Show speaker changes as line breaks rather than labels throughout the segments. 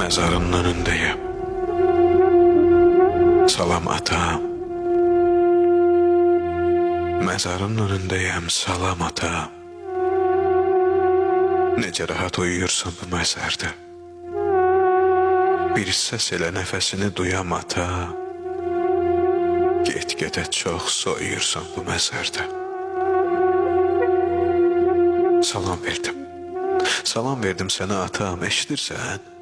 Mezarının önündeyim. Salam ata. Mezarın önündeyim, salam ata. Necə rahat uyuyursan bu məzərdə. Bir səs elə nəfəsini duyam ata. Get-gedə çox soyuyursan bu məzərdə. Salam verdim. Salam verdim sənə atam, eşidirsən?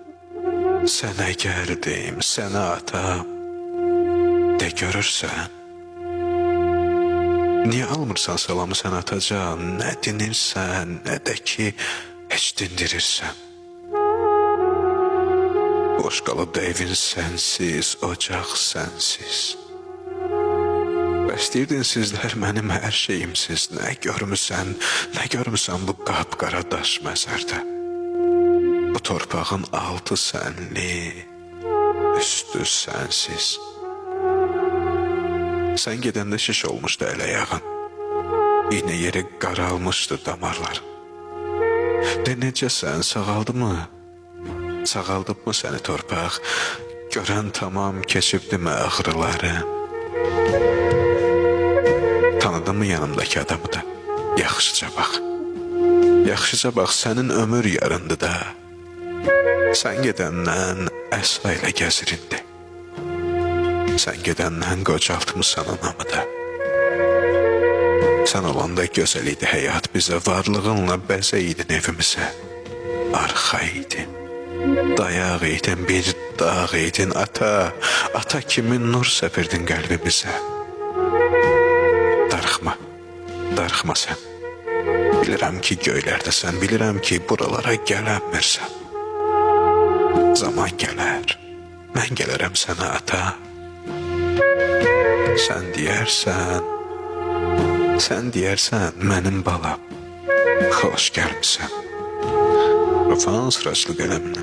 Sənə gəldim, sənə atam. De görürsən? Niyə almırsan salamı sən atacan? Nə dinirsən, nə də ki heç dindirirsən. Boş qalıb da evin sənsiz, ocaq sənsiz. Bəstəyirdin sizlər mənim hər şeyimsiz. Nə görmüsən bu qapqara daş məzərdə. Bu torpağın altı sənli, üstü sənsiz. Sən gedəndə şiş olmuşdu əl-ayağın. İğne yeri qaralmışdı damarların. De necəsən, sağaldı mı? Sağaldıb mı səni torpaq? Görən tamam keçibdi mi ağrıları? Tanıdın mı yanımdakı adamı da? Yaxşıca bax. Yaxşıca bax, sənin ömür yarındı da. Sən gedəndən əsa ilə gəzir indi. Sən gedəndən qocaltmısan anamı da. Sən olanda gözəl idi həyat bizə, varlığınla bəzə idin evimizə. Arxa idin, dayaq idin, bir dağ idin ata. Ata kimi nur səpirdin qəlbimizə. Darıxma sən. Bilirəm ki göylərdəsən, bilirəm ki buralara gələnmirsən. Zaman gələr, mən gələrəm sənə ata. Sən deyərsən mənim balam, xoş gəlmisən. Rıfan sıraçlı qələmlə.